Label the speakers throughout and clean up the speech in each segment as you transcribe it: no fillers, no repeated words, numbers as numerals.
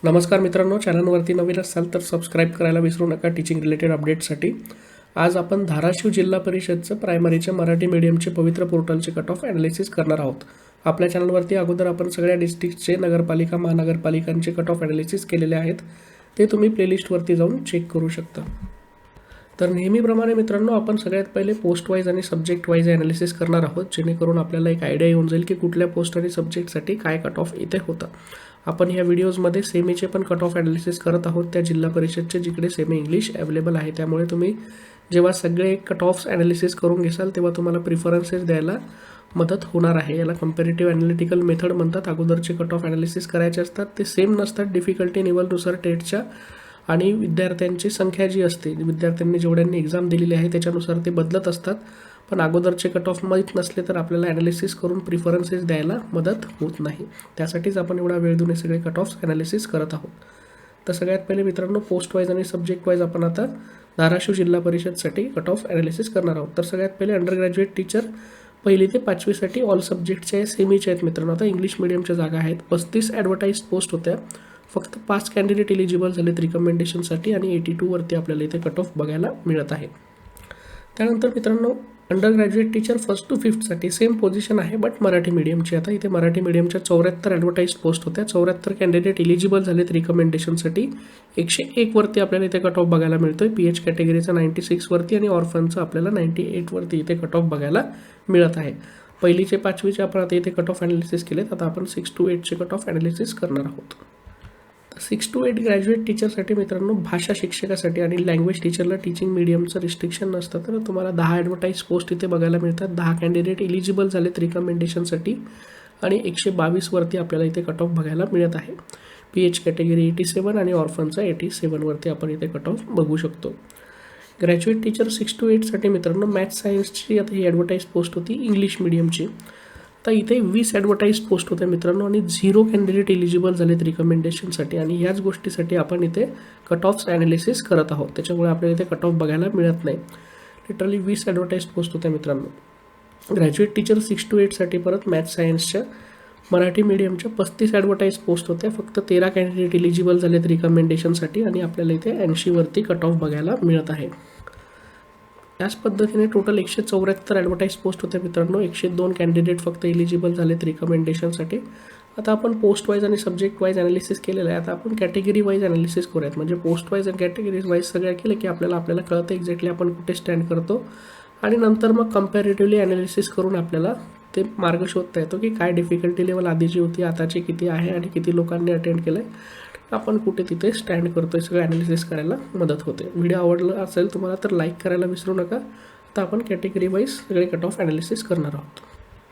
Speaker 1: नमस्कार मित्रांनो, चॅनलवरती नवीन असाल तर सबस्क्राईब करायला विसरू नका टीचिंग रिलेटेड अपडेट्ससाठी। आज आपण धाराशिव जिल्हा परिषदचं प्रायमरीच्या मराठी मीडियमचे पवित्र पोर्टलचे कट ऑफ ॲनालिसिस करणार आहोत। आपल्या चॅनलवरती अगोदर आपण सगळ्या डिस्ट्रिक्टचे नगरपालिका महानगरपालिकांचे कट ऑफ ॲनालिसिस केलेले आहेत, ते तुम्ही प्लेलिस्टवरती जाऊन चेक करू शकता। तर नेहमीप्रमाणे मित्रांनो, आपण सगळ्यात पहिले पोस्ट वाईज आणि सब्जेक्ट वाईज ॲनालिसिस करणार आहोत, जेणेकरून आपल्याला एक आयडिया येऊन जाईल की कुठल्या पोस्ट आणि सब्जेक्टसाठी काय कट ऑफ इथे होतं। आपण ह्या व्हिडिओजमध्ये सेमीचे पण कट ऑफ ॲनालिसिस करत आहोत, त्या जिल्हा परिषदचे जिकडे सेमी इंग्लिश अवेलेबल आहे। त्यामुळे तुम्ही जेव्हा सगळे कट ऑफ्स ॲनालिसिस करून घेसाल तेव्हा तुम्हाला प्रिफरन्सेस द्यायला मदत होणार आहे। याला कंपॅरेटिव्ह ॲनालिटिकल मेथड म्हणतात। अगोदरचे कट ऑफ ॲनालिसिस करायचे असतात ते सेम नसतात, डिफिकल्टी लेवलनुसार टेटच्या आणि विद्यार्थ्यांची संख्या जी असते, विद्यार्थ्यांनी जेवढ्यांनी एक्झाम दिलेली आहे त्याच्यानुसार ते बदलत असतात। पण अगोदरचे कट ऑफ माहीत नसले तर आपल्याला ॲनालिसिस करून प्रिफरन्सेस द्यायला मदत होत नाही। त्यासाठीच आपण एवढा वेळ देऊन सगळे कट ऑफ ॲनालिसिस करत आहोत। तर सगळ्यात पहिले मित्रांनो, पोस्ट वाईज आणि सब्जेक्ट वाईज आपण आता धाराशिव जिल्हा परिषदसाठी कट ऑफ ॲनालिसिस करणार आहोत। तर सगळ्यात पहिले अंडर ग्रॅज्युएट टीचर 1ली ते 5वीसाठी ऑल सब्जेक्टचे आहे, सेमीचे आहेत मित्रांनो। आता इंग्लिश मिडियमच्या जागा आहेत, 35 ॲडव्हर्टाइज पोस्ट होत्या, फक्त 5 कॅन्डिडेट एलिजिबल झालेत रिकमेंडेशनसाठी आणि 82 वरती आपल्याला इथे कट ऑफ बघायला मिळत आहे। त्यानंतर मित्रांनो, undergraduate teacher 1st to 5thसाठी सेम पोझिशन आहे, बट मराठी मीडियमची। आता इथे मराठी मीडियमच्या 74 ॲडव्हर्टाइज पोस्ट होत्या, 74 कॅन्डिडेट एलिजिबल झालेत रिकमेंडेशनसाठी, 101 वरती आपल्याला इथे कट ऑफ बघायला मिळतोय। PH कॅटेगरीचा 96 वरती आणि ऑर्फनचं आपल्याला 98 वरती इथे कट ऑफ बघायला मिळत आहे। 1लीचे 5वीचे आपण आता इथे कट ऑफ ॲनालिसिस केलेत। आता आपण 6 to 8चे कट ऑफ ॲनालिसिस करणार आहोत। 6 to 8 ग्रॅज्युएट टीचरसाठी मित्रांनो, भाषा शिक्षकासाठी आणि लँग्वेज टीचरला टीचिंग मीडियमचं रिस्ट्रिक्शन नसतं, तर तुम्हाला 10 ॲडव्हर्टाइज पोस्ट इथे बघायला मिळतात। 10 कॅन्डिडेट एलिजिबल झालेत रिकमेंडेशनसाठी आणि 122 वरती आपल्याला इथे कट ऑफ बघायला मिळत आहे। PH कॅटेगरी 87 आणि ऑर्फनचा 87 वरती आपण इथे कट ऑफ बघू शकतो। ग्रॅज्युएट टीचर 6 to 8साठी मित्रांनो, मॅथ्स सायन्सची आता ही ॲडव्हर्टाइज पोस्ट होती इंग्लिश मीडियमची। तर इथे 20 ॲडव्हर्टाइज पोस्ट होत्या मित्रांनो आणि 0 कॅन्डिडेट एलिजिबल झालेत रिकमेंडेशनसाठी आणि याच गोष्टीसाठी आपण इथे कट ऑफ्स ॲनालिसिस करत आहोत। त्याच्यामुळे आपल्याला इथे कट ऑफ बघायला मिळत नाही। लिटरली 20 ॲडव्हर्टाइज पोस्ट होत्या मित्रांनो। ग्रॅज्युएट टीचर 6 to 8साठी परत मॅथ्स सायन्सच्या मराठी मीडियमच्या 35 ॲडव्हर्टाइज पोस्ट होत्या, फक्त 13 कॅन्डिडेट एलिजिबल झालेत रिकमेंडेशनसाठी आणि आपल्याला इथे 80 वरती कट ऑफ बघायला मिळत आहे। त्याच पद्धतीने टोटल 174 ॲडव्हर्टाइज पोस्ट होत्या मित्रांनो, 102 कॅन्डिडेट फक्त एलिजिबल झालेत रिकमेंडेशनसाठी। आता आपण पोस्ट वाईज आणि सब्जेक्ट वाईज ॲनालिसिस केलेलं आहे। आता आपण कॅटेगरी वाईज ॲनालिसिस करूयात, म्हणजे पोस्ट वाईज आणि कॅटेगरीज वाईज सगळ्या केलं की आपल्याला कळतं एक्झॅक्टली आपण कुठे स्टँड करतो आणि नंतर मग कंपॅरेटिव्हली ॲनालिसिस करून आपल्याला ते मार्ग शोधता येतो की काय डिफिकल्टी लेवल आधीची होती, आताची किती आहे आणि किती लोकांनी अटेंड केलं आहे, आपण कुठे तिथे स्टँड करतोय, सगळं ॲनालिसिस करायला मदत होते। व्हिडिओ आवडला असेल तुम्हाला तर लाईक करायला विसरू नका। आता आपण कॅटेगरी वाईज सगळे कट ऑफ ॲनालिसिस करणार आहोत।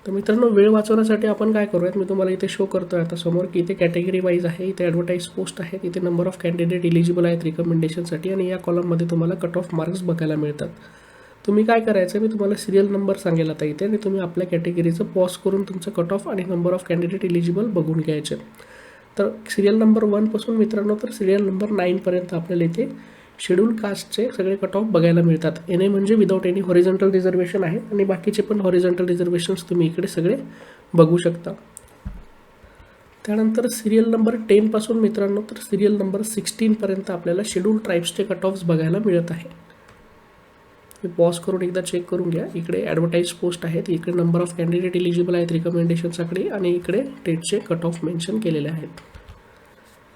Speaker 1: तर मित्रांनो, वेळ वाचवण्यासाठी आपण काय करूयात, मी तुम्हाला इथे शो करतोय आता समोर की इथे कॅटेगरी वाईज आहे, इथे ॲडव्हर्टाइज पोस्ट आहेत, इथे नंबर ऑफ कॅन्डिडेट एलिजिबल आहेत रिकमेंडेशनसाठी आणि या कॉलममध्ये तुम्हाला कट ऑफ मार्क्स बघायला मिळतात। तुम्ही काय करायचं, मी तुम्हाला सिरियल नंबर सांगेल आता इथे आणि तुम्ही आपल्या कॅटेगरीचं पॉज करून तुमचं कट ऑफ आणि नंबर ऑफ कॅन्डिडेट एलिजिबल बघून घ्यायचे। तर सिरियल नंबर 1 पासून मित्रांनो तर सिरियल नंबर 9 पर्यंत आपल्याला इथे शेड्यूल कास्टचे सगळे कट ऑफ बघायला मिळतात। NA म्हणजे विदाउट एनी हॉरिझॉन्टल रिझर्वेशन आहे आणि बाकीचे पण हॉरिझॉन्टल रिझर्वेशन्स तुम्ही इकडे सगळे बघू शकता। त्यानंतर सिरियल नंबर 10 पासून मित्रांनो तर सिरियल नंबर 16 पर्यंत आपल्याला शेड्यूल ट्राईब्सचे कट ऑफ्स बघायला मिळत आहे। पॉज करून एकदा चेक करून घ्या। इकडे ॲडव्हर्टाइज पोस्ट आहेत, इकडे नंबर ऑफ कॅन्डिडेट एलिजिबल आहेत रिकमेंडेशनसाठी आणि इकडे टेटचे कट ऑफ मेन्शन केलेले आहेत।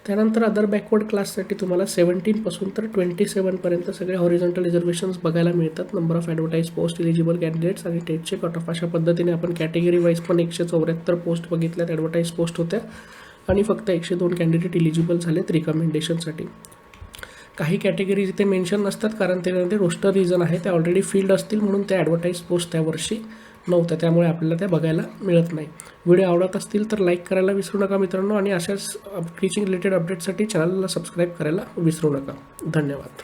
Speaker 1: त्यानंतर अदर बॅकवर्ड क्लाससाठी तुम्हाला 17 पासून तर 27 पर्यंत सगळे हॉरिझॉन्टल रिझर्वेशन्स बघायला मिळतात, number of advertise post eligible candidates आणि टेटचे कट ऑफ। अशा पद्धतीने आपण कॅटेगरी वाईज पण 174 पोस्ट बघितल्यात, ॲडव्हर्टाइज पोस्ट होत्या आणि फक्त 102 कॅन्डिडेट एलिजिबल झालेत रिकमेंडेशनसाठी। काही कॅटेगरीज इथे मेन्शन नसतात कारण त्यामध्ये रोस्टर रिझन आहे, त्या ऑलरेडी फील्ड असतील म्हणून त्या ॲडव्हर्टाइज पोस्ट त्या वर्षी नव्हत्या, त्यामुळे आपल्याला त्या बघायला मिळत नाही। व्हिडिओ आवडत असतील तर लाईक करायला विसरू नका मित्रांनो आणि अशाच टीचिंग रिलेटेड अपडेटसाठी चॅनलला सबस्क्राईब करायला विसरू नका। धन्यवाद।